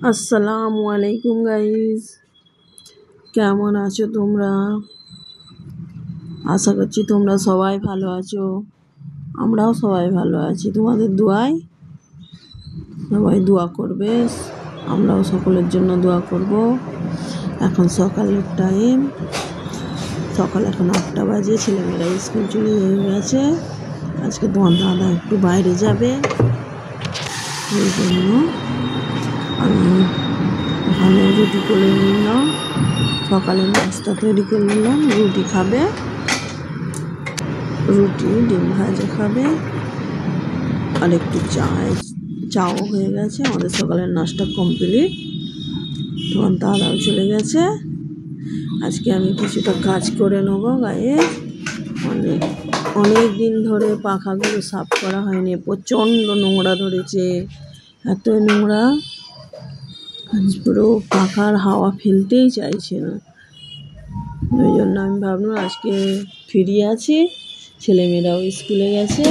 আসসালামু আলাইকুম গাইজ, কেমন আছো তোমরা? আশা করছি তোমরা সবাই ভালো আছো। আমরাও সবাই ভালো আছি, তোমাদের দোয়ায়। সবাই দোয়া করবে, আমরাও সকলের জন্য দোয়া করব। এখন সকালের টাইম, সকাল এখন 8টা বাজে। ছেলেমেয়েরা স্কুল চলে গেছে। আজকে তোমার দাদা একটু বাইরে যাবে, এই জন্য আমি এখানে রুটি করে নিলাম। সকালের নাস্তা তৈরি করে নিলাম। রুটি খাবে, রুটি ডিম ভাজা খাবে, আর একটু চাও হয়ে গেছে। আমাদের সকালের নাস্তা কমপ্লিট। তোমার দাদাও চলে গেছে। আজকে আমি কিছুটা কাজ করে নেবো গায়ে। অনেক দিন ধরে পাখাগুলো সাফ করা হয়নি, প্রচণ্ড নোংরা ধরেছে। এত নোংরা, পুরো পাখার হাওয়া ফেলতেই চাইছে না। ওই জন্য আমি ভাবলাম আজকে ফ্রি আছি, ছেলেমেয়েরাও স্কুলে গেছে,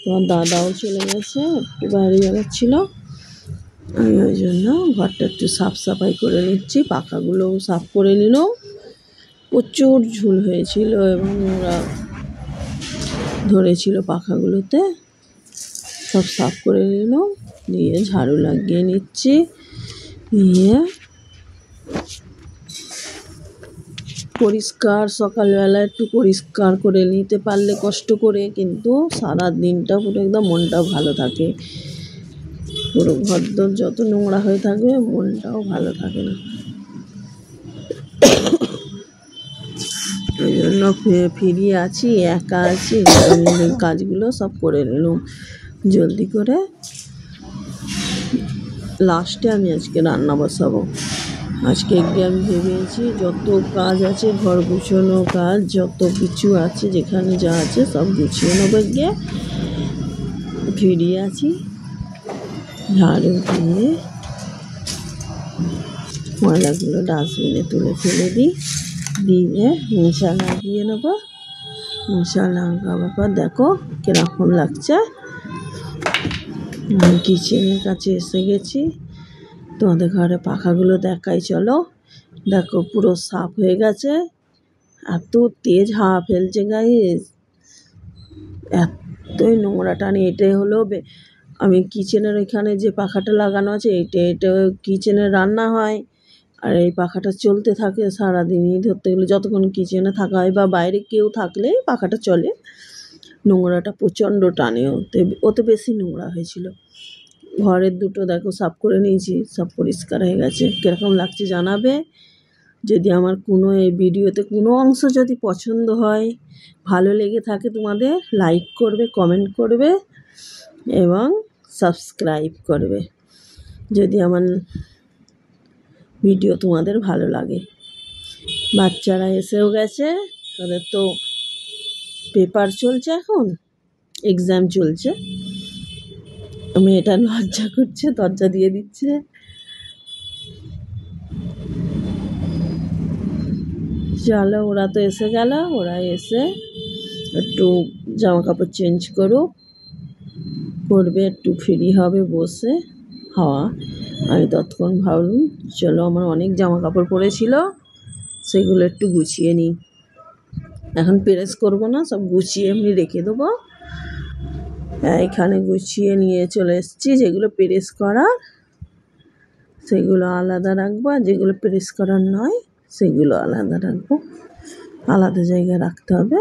তোমার দাদাও চলে গেছে, একটু বাইরে যাচ্ছিল। আমি ওই জন্য ঘরটা একটু সাফ সাফাই করে নিচ্ছি। পাখাগুলোও সাফ করে নিলাম। প্রচুর ঝুল হয়েছিল এবং নোংরা ধরেছিল পাখাগুলোতে। সব সাফ করে নিলাম, নিয়ে ঝাড়ু লাগিয়ে নিচ্ছি। নিয়ে পরিষ্কার, সকালবেলা একটু পরিষ্কার করে নিতে পারলে কষ্ট করে, কিন্তু সারা দিনটা পুরো একদম মনটা ভালো থাকে। পুরো ঘরদোর যত নোংরা হয়ে থাকবে, মনটাও ভালো থাকে না। ওই জন্য ফ্রি আছি, একা আছি, কাজগুলো সব করে নিলাম জলদি করে। লাস্টে আমি আজকে রান্না বসাবো। আজকে আমি ভেবেছি যত কাজ আছে, ঘর গুছানো কাজ যত কিছু আছে, যেখানে যা আছে সব গুছিয়ে নেবো। গিয়ে ফ্রি আছি, ঝাড়ু দিয়ে ময়লাগুলো ডাস্টবিনে তুলে ফেলে দিয়ে মশা লাগিয়ে নেবো। মশা লাগাবার পর দেখো কিরকম লাগছে। আমি কিচেনের কাছে এসে গেছি। তোমাদের ঘরে পাখাগুলো দেখাই, চলো। দেখো পুরো সাফ হয়ে গেছে। এত তেজ হাওয়া ফেলছে গাইস, এতই নোংরা টানে। এটাই হলো আমি কিচেনের এখানে যে পাখাটা লাগানো আছে, এটা কিচেনে রান্না হয়, আর এই পাখাটা চলতে থাকে সারাদিনই। ধরতে গেলে যতক্ষণ কিচেনে থাকা হয় বা বাইরে কেউ থাকলে পাখাটা চলে। নোংরাটা প্রচণ্ড টানে, ওতে বেশি নোংরা হয়েছিল। ঘরের দুটো দেখো সাফ করে নিয়েছি, সব পরিষ্কার হয়ে গেছে। কীরকম লাগছে জানাবে। যদি আমার কোনো এই ভিডিওতে কোনো অংশ যদি পছন্দ হয়, ভালো লেগে থাকে, তোমাদের লাইক করবে, কমেন্ট করবে এবং সাবস্ক্রাইব করবে। যদি আমার ভিডিও তোমাদের ভালো লাগে। বাচ্চারা এসেও গেছে, তাদের তো পেপার চলছে, এখন এক্সাম চলছে। মেয়েটা লজ্জা করছে, দরজা দিয়ে দিচ্ছে। চলো, ওরা তো এসে গেল। ওরা এসে একটু জামা কাপড় চেঞ্জ করবে, একটু ফ্রি হবে বসে হাওয়া। আমি ততক্ষণ ভাবলাম চলো, আমার অনেক জামা কাপড় পড়েছিল, সেগুলো একটু গুছিয়ে নিই। এখন প্রেস করবো না, সব গুছিয়ে এমনি রেখে দেবো। এখানে গুছিয়ে নিয়ে চলে এসেছি। যেগুলো প্রেস করার সেগুলো আলাদা রাখবো, আর যেগুলো প্রেস করার নয় সেগুলো আলাদা রাখবো। আলাদা জায়গায় রাখতে হবে।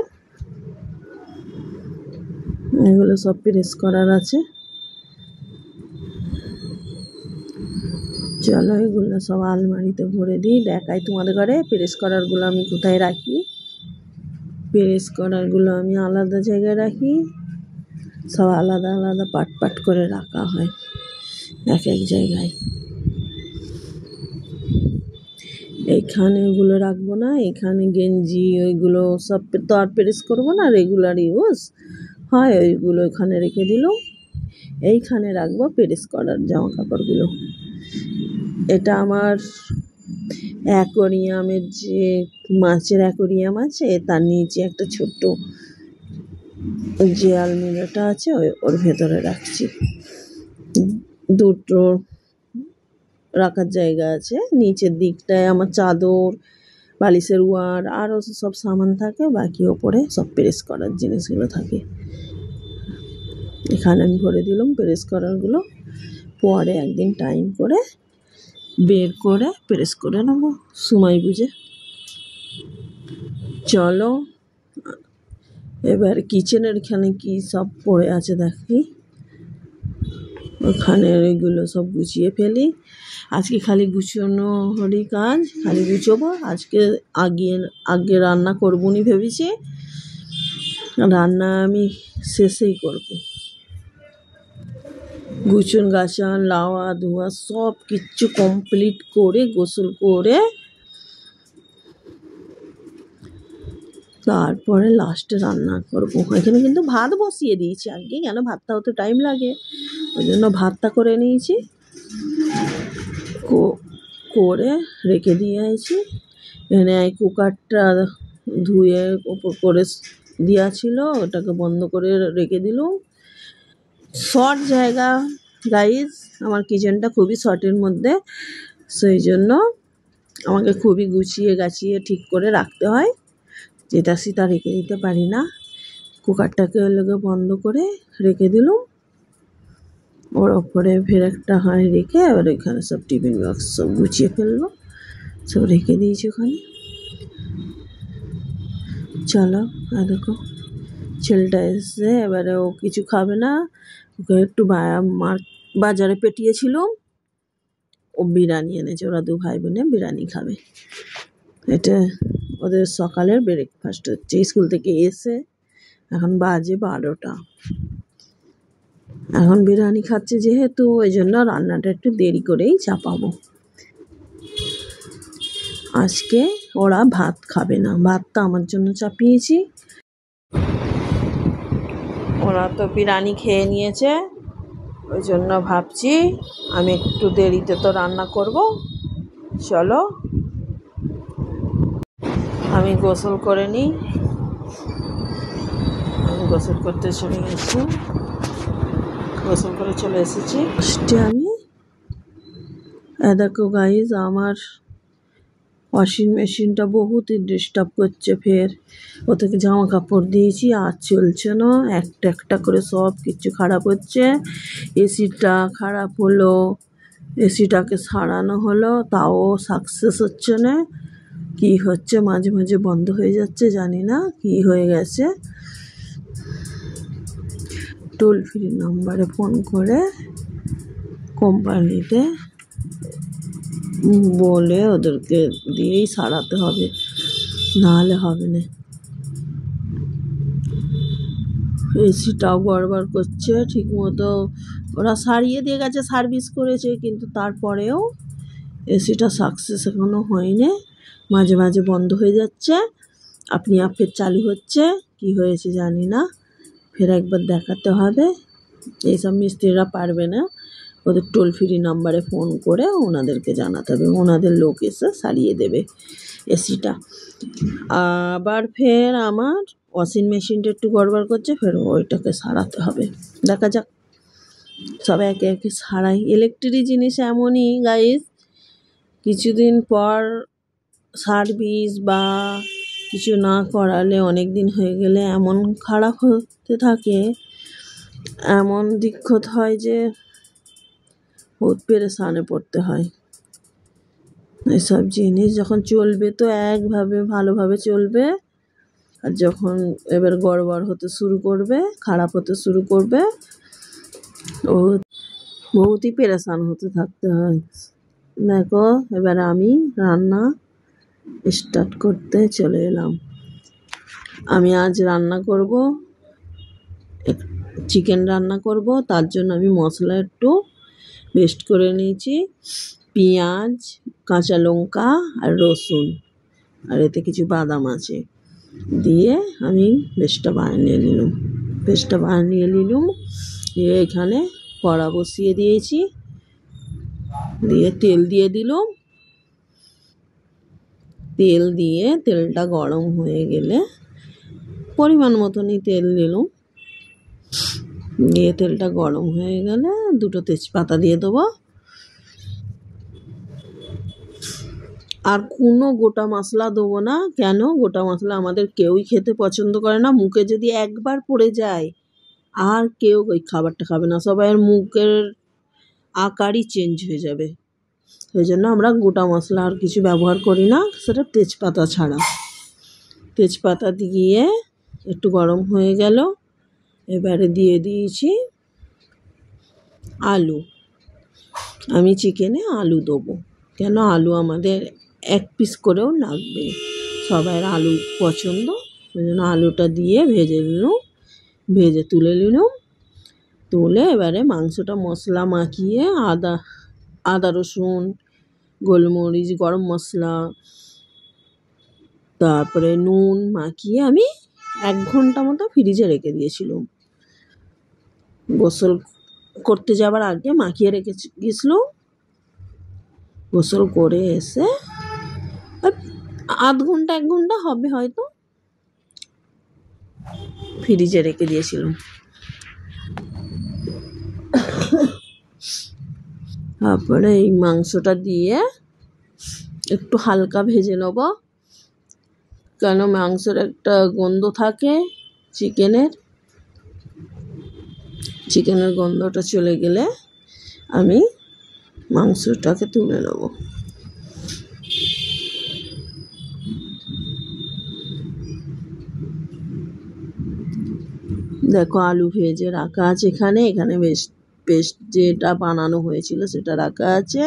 এগুলো সব প্রেস করার আছে। চলো, এগুলো সব আলমারিতে ভরে দিই। দেখাই তোমাদের ঘরে প্রেস করারগুলো আমি কোথায় রাখি। প্রেস করারগুলো আমি আলাদা জায়গায় রাখি। সব আলাদা আলাদা পাট করে রাখা হয় এক এক জায়গায়। এখানে ওগুলো রাখবো না। এখানে গেঞ্জি ওইগুলো সব তো আর প্রেস করবো না, রেগুলার ইউজ হয়, ওইগুলো এখানে রেখে দিলাম। এইখানে রাখবো প্রেস করার জামা কাপড়গুলো। এটা আমার অ্যাকোরিয়ামের যে মাছের অ্যাকোরিয়াম আছে, তার নিচে একটা ছোট্ট যে আলমিরাটা আছে, ওর ভেতরে রাখছি। দুটো রাখার জায়গা আছে, নিচের দিকটায় আমার চাদর, বালিশের ওয়ার আরও সব সামান থাকে, বাকি ওপরে সব প্রেস করার জিনিসগুলো থাকে। এখানে আমি ভরে দিলাম প্রেস করারগুলো, পরে একদিন টাইম করে বের করে প্রেস করে নেবো সময় বুঝে। চলো এবার কিচেনের এখানে কি সব পড়ে আছে দেখি, ওখানে এগুলো সব গুছিয়ে ফেলি। আজকে খালি গুছানো হলেই কাজ, খালি গুছোবো। আজকে আগে রান্না করবো নি ভেবেছি, রান্না আমি শেষেই করবো। গুছন গাছান লাওয়া ধোয়া সব কিচ্ছু কমপ্লিট করে গোসল করে তারপরে লাস্টে রান্না করবো। এখানে কিন্তু ভাত বসিয়ে দিয়েছি আগে, কেন ভাতটা হতে টাইম লাগে, ওই জন্য ভাতটা করে নিয়েছি, করে রেখে দিয়েছি। এখানে কুকারটা ধুয়ে ওপর করে দেওয়া ছিল, ওটাকে বন্ধ করে রেখে দিলাম। শর্ট জায়গা গাইজ, আমার কিচেনটা খুবই শর্টের মধ্যে, সেই জন্য আমাকে খুবই গুছিয়ে গাছিয়ে ঠিক করে রাখতে হয়, যেটা সেটা রেখে দিতে পারি না। কুকারটাকে লোকে বন্ধ করে রেখে দিলাম, ওর ওপরে ফের একটা হাঁড়ি রেখে এবার এখানে সব টিফিন বক্স সব গুছিয়ে ফেলবো, সব রেখে দিয়েছি ওখানে। চলো দেখো ছেলেটা এসে এবারে ও কিছু খাবে না, ওকে একটু বাজারে পেটিয়েছিলাম, ও বিরিয়ানি এনেছে, ওরা দু ভাই বোনে বিরিয়ানি খাবে। এটা ওদের সকালের ব্রেকফাস্ট হচ্ছে স্কুল থেকে এসে। এখন বাজে 12টা, এখন বিরিয়ানি খাচ্ছে যেহেতু, ওই জন্য রান্নাটা একটু দেরি করেই চাপাবো। আজকে ওরা ভাত খাবে না, ভাতটা আমার জন্য চাপিয়েছি। ওরা তো বিরিয়ানি খেয়ে নিয়েছে, ওই জন্য ভাবছি আমি একটু দেরিতে তো রান্না করব। চলো আমি গোসল করে নিই, আমি গোসল করতে চলে গেছি, গোসল করে চলে এসেছি। ফার্স্টে আমি দেখো গাইজ, আমার ওয়াশিং মেশিনটা বহুতই ডিস্টার্ব করছে, ফের ও থেকে জামা কাপড় দিয়েছি আর চলছে না, একটা একটা করে সব কিছু খারাপ হচ্ছে। এসিটা খারাপ হলো, এসিটাকে সারানো হলো, তাও সাকসেস হচ্ছে না, কি হচ্ছে মাঝে মাঝে বন্ধ হয়ে যাচ্ছে, জানি না কি হয়ে গেছে। টোল ফ্রি নাম্বারে ফোন করে কোম্পানিতে বলে ওদেরকে দিয়েই সারাতে হবে, নাহলে হবে না। এসিটাও গড়বড় করছে, ঠিকমতো ওরা সারিয়ে দিয়ে গেছে, সার্ভিস করেছে, কিন্তু তারপরেও এসিটা সাকসেস এখনও হয়নি, মাঝে মাঝে বন্ধ হয়ে যাচ্ছে, আপনি ফের চালু হচ্ছে, কি হয়েছে জানি না, ফের একবার দেখাতে হবে। এইসব মিস্ত্রিরা পারবে না, ওদের টোল ফ্রি নাম্বারে ফোন করে ওনাদেরকে জানাতে হবে, ওনাদের লোক এসে সারিয়ে দেবে এসিটা। আবার ফের আমার ওয়াশিং মেশিনটা একটু গড়বড় করছে, ফের ওইটাকে সারাতে হবে, দেখা যাক সব একে একে সারাই। ইলেকট্রিক জিনিস এমনই গাইজ, কিছুদিন পর সার্ভিস বা কিছু না করালে, অনেক দিন হয়ে গেলে এমন খারাপ হতে থাকে, এমন দিক্কত হয় যে বহুত পেরেশানে পড়তে হয়। এসব জিনিস যখন চলবে তো একভাবে ভালোভাবে চলবে, আর যখন এবার গড়বড় হতে শুরু করবে, খারাপ হতে শুরু করবে, ও বহুতই পেরেশান হতে থাকতে হয়। দেখো এবার আমি রান্না স্টার্ট করতে চলে এলাম। আমি আজ রান্না করব, চিকেন রান্না করব, তার জন্য আমি মশলা একটু পেস্ট করে নিয়েছি, পেঁয়াজ, কাঁচা লঙ্কা আর রসুন, আর এতে কিছু বাদাম আছে, দিয়ে আমি পেস্টটা বানিয়ে নিলাম। এখানে কড়া বসিয়ে দিয়েছি, দিয়ে তেল দিয়ে দিলাম, তেল দিয়ে তেলটা গরম হয়ে গেলে পরিমাণ মতনই তেল দিলাম, দিয়ে তেলটা গরম হয়ে গেলে দুটো তেজপাতা দিয়ে দেবো, আর কোনো গোটা মশলা দেবো না। কেন? গোটা মশলা আমাদের কেউই খেতে পছন্দ করে না। মুখে যদি একবার পড়ে যায় আর কেউ ওই খাবারটা খাবে না, সবাইয়ের মুখের আকারই চেঞ্জ হয়ে যাবে। ওই জন্য আমরা গোটা মশলা আর কিছু ব্যবহার করি না, সেটা তেজপাতা ছাড়া। তেজপাতা দিয়ে একটু গরম হয়ে গেল, এবারে দিয়ে দিয়েছি আলু। আমি চিকেনে আলু দেবো, কেন আলু আমাদের 1 পিস করেও লাগবে, সবাইয়ের আলু পছন্দ। ওই জন্য আলুটা দিয়ে ভেজে নিলাম, ভেজে তুলে নিলাম। তুলে এবারে মাংসটা মশলা মাখিয়ে আদা রসুন গোলমরিচ গরম মশলা তারপরে নুন মাখিয়ে আমি 1 ঘন্টা মতো ফ্রিজে রেখে দিয়েছিলাম। গোসল করতে যাবার আগে মাখিয়ে রেখে গেছিলাম। গোসল করে এসে আধ ঘন্টা 1 ঘন্টা হবে হয়তো, ফ্রিজে রেখে দিয়েছিলাম। তারপরে এই মাংসটা দিয়ে একটু হালকা ভেজে নেব, কেন মাংসের একটা গন্ধ থাকে চিকেনের গন্ধটা চলে গেলে আমি মাংসটাকে তুলে নেব। দেখো আলু ভেজে রাখা আছে এখানে পেস্ট যেটা বানানো হয়েছিল সেটা রাখা আছে।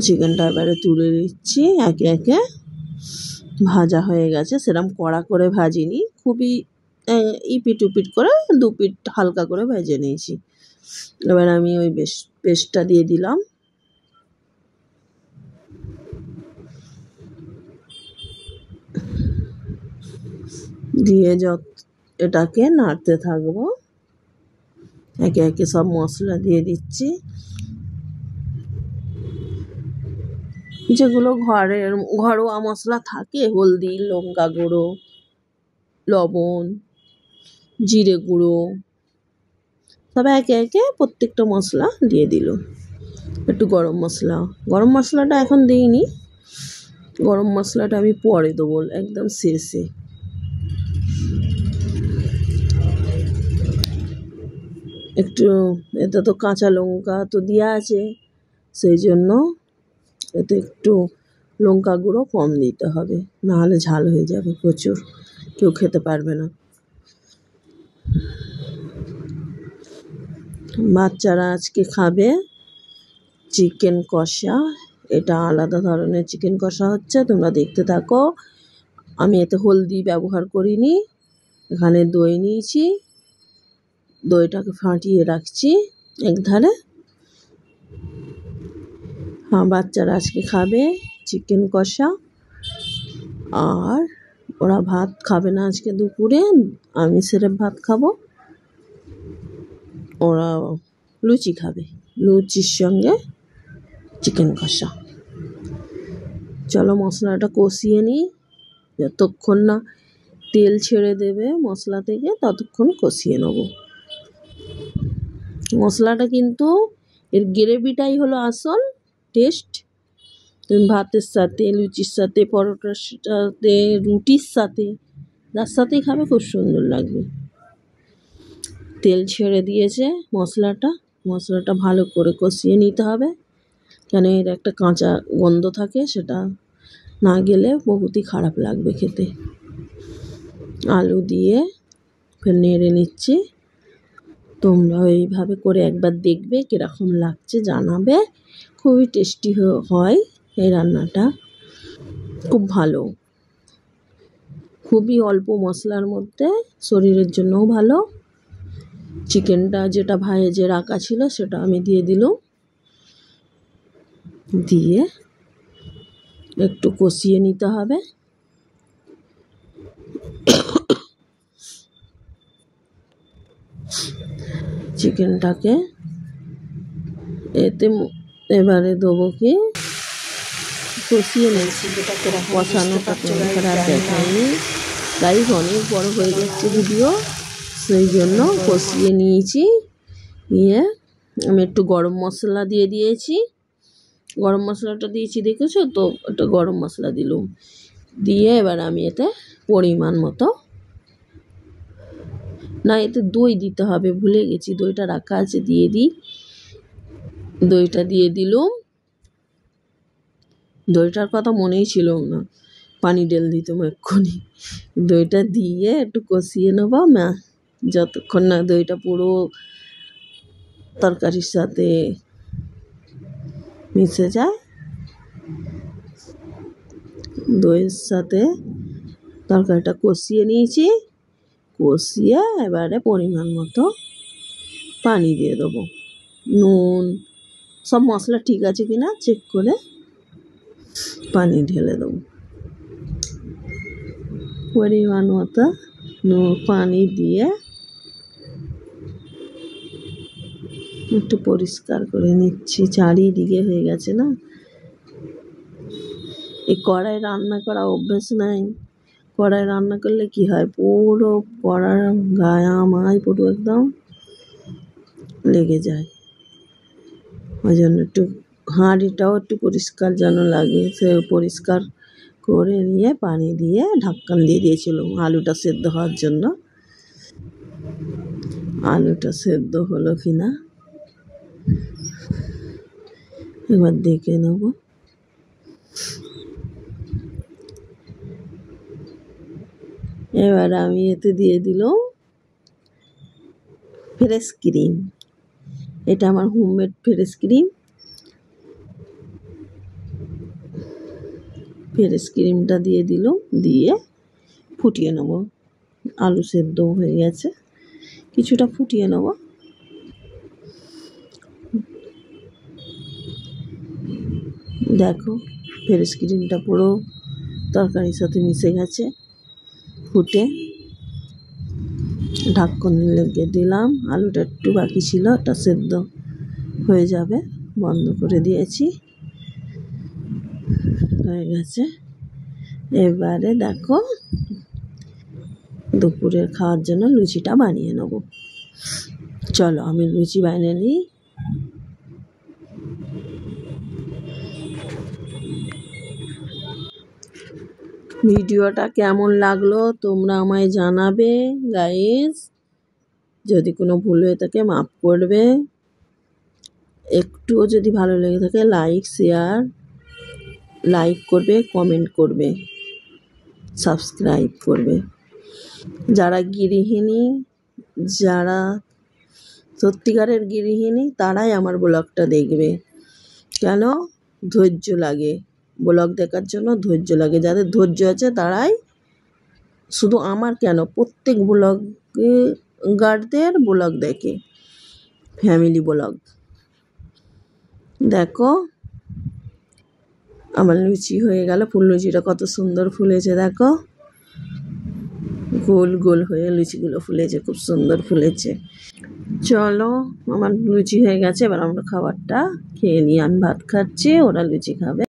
চিকেনটা এবারে তুলে দিচ্ছি একে একে। ভাজা হয়ে গেছে, সেরকম কড়া করে ভাজিনি, খুবই ইপিট উপিট করে 2 পিট হালকা করে ভেজে নিয়েছি। এবার আমি ওই পেস্টটা দিয়ে দিলাম, দিয়ে এটাকে নাড়তে থাকবো। একে একে সব মশলা দিয়ে দিচ্ছি, যেগুলো ঘরোয়া মশলা থাকে, হলদি লঙ্কা গুঁড়ো লবণ জিরে গুঁড়ো সব একে একে প্রত্যেকটা মশলা দিয়ে দিল। একটু গরম মশলাটা এখন দিইনি, গরম মশলাটা আমি পরে দেবো একদম শেষে। একটু এতে তো কাঁচা লঙ্কা তো দেওয়া আছে, সেই জন্য এতে একটু লঙ্কা গুঁড়ো কম দিতে হবে, নাহলে ঝাল হয়ে যাবে প্রচুর, কেউ খেতে পারবে না। বাচ্চারা আজকে খাবে চিকেন কষা, এটা আলাদা ধরনের চিকেন কষা হচ্ছে, তোমরা দেখতে থাকো। আমি এতে হলদি ব্যবহার করিনি, এখানে দই নিয়েছি, দইটাকে ফাটিয়ে রাখছি একধারে। হ্যাঁ, বাচ্চারা আজকে খাবে চিকেন কষা, আর ওরা ভাত খাবে না আজকে দুপুরে, আমি সেরেফ ভাত খাবো, ওরা লুচি খাবে, লুচির সঙ্গে চিকেন কষা। চলো মশলাটা কষিয়ে নিই, যতক্ষণ না তেল ছেড়ে দেবে মশলা থেকে ততক্ষণ কষিয়ে নেব। মশলাটা কিন্তু এর গ্রেভিটাই হলো আসল টেস্ট। তুমি ভাতের সাথে লুচির সাথে পরোটার সাথে রুটির সাথে যার সাথেই খাবে খুব সুন্দর লাগবে। তেল ছেড়ে দিয়েছে মশলাটা ভালো করে কষিয়ে নিতে হবে, কেন এর একটা কাঁচা গন্ধ থাকে, সেটা না গেলে বহুতই খারাপ লাগবে খেতে। আলু দিয়ে ফের নেড়ে নিচ্ছি। তোমরা এইভাবে করে একবার দেখবে কীরকম লাগছে জানাবে। খুবই টেস্টি হয় এই রান্নাটা, খুব ভালো, খুবই অল্প মশলার মধ্যে, শরীরের জন্যও ভালো। চিকেনটা যেটা ভেজে রাখা ছিল সেটা আমি দিয়ে দিলাম, দিয়ে একটু কষিয়ে নিতে হবে। চিকেনটাকে এতে এবারে দেবো কি কষিয়ে নিয়েছি, কষানোটা তোমাদের আর দেখাইনি, তাই অনেক বড় হয়ে যাচ্ছে ভিডিও, সেই জন্য কষিয়ে নিয়েছি। নিয়ে আমি একটু গরম মশলা দিয়ে দিয়েছি, গরম মশলাটা দিয়েছি দেখেছো তো, ওটা গরম মশলা দিলাম, দিয়ে এবার আমি এতে পরিমাণ মতো, না এতে দই দিতে হবে, ভুলে গেছি, দইটা রাখা আছে, দিয়ে দিই। দইটা দিয়ে দিলাম, দইটার কথা মনেই ছিল না, পানি ঢেল দিতাম এক্ষুনি। দইটা দিয়ে একটু কষিয়ে নেবো যতক্ষণ না দইটা পুরো তরকারির সাথে মিশে যায়। দইয়ের সাথে তরকারিটা কষিয়ে নিয়েছি, কষিয়ে এবারে পরিমাণ মতো পানি দিয়ে দেবো, নুন সব মশলা ঠিক আছে কিনা চেক করে পানি ঢেলে দেবো। পরিমাণ মতো পানি দিয়ে একটু পরিষ্কার করে নিচ্ছি, চারিদিকে হয়ে গেছে না। এই কড়াই রান্না করা অভ্যেস নাই, কড়াই রান্না করলে কি হয়, পুরো কড়ার গায়ে আমায় পুরো একদম লেগে যায়। ওই জন্য একটু হাঁড়িটাও একটু পরিষ্কার যেন লাগে, সে পরিষ্কার করে নিয়ে পানি দিয়ে ঢাক্কান দিয়ে দিয়েছিলাম আলুটা সেদ্ধ হওয়ার জন্য। আলুটা সেদ্ধ হলো কিনা এবার দেখে নেব। এবার আমি এতে দিয়ে দিলাম ফ্রেশ ক্রিম, এটা আমার হোমমেড ফ্রেশ ক্রিম। ফ্রেশ ক্রিমটা দিয়ে দিলাম, দিয়ে ফুটিয়ে নেব। আলু সেদ্ধ হয়ে গেছে, কিছুটা ফুটিয়ে নেব। দেখো ফ্রেশ ক্রিমটা পুরো তরকারির সাথে মিশে গেছে, ফুটে ঢাকন লেগে দিলাম। আলুটা একটু বাকি ছিল, ওটা সেদ্ধ হয়ে যাবে, বন্ধ করে দিয়েছি, হয়ে গেছে। এবারে দেখো দুপুরের খাওয়ার জন্য লুচিটা বানিয়ে নেব। চলো আমি লুচি বানিয়ে নিই। ভিডিওটা কেমন লাগলো তোমরা আমায় জানাবে গাইস, যদি কোনো ভুল হয়ে থাকে মাফ করবে। একটুও যদি ভালো লেগে থাকে লাইক করবে, কমেন্ট করবে, সাবস্ক্রাইব করবে। যারা গৃহিণী, যারা সত্যিকারের গৃহিণী তারাই আমার ব্লগটা দেখবে, কেন ধৈর্য লাগে, ব্লগ দেখার জন্য ধৈর্য লাগে। যাদের ধৈর্য আছে তারাই, শুধু আমার কেন প্রত্যেক ব্লগারদের ব্লগ দেখে, ফ্যামিলি ব্লগ। দেখো আমার লুচি হয়ে গেল, ফুল লুচিটা কত সুন্দর ফুলেছে, দেখো গোল গোল হয়ে লুচিগুলো ফুলেছে, খুব সুন্দর ফুলেছে। চলো আমার লুচি হয়ে গেছে, এবার আমরা খাবারটা খেয়ে নিই। আমি ভাত খাচ্ছি, ওরা লুচি খাবে।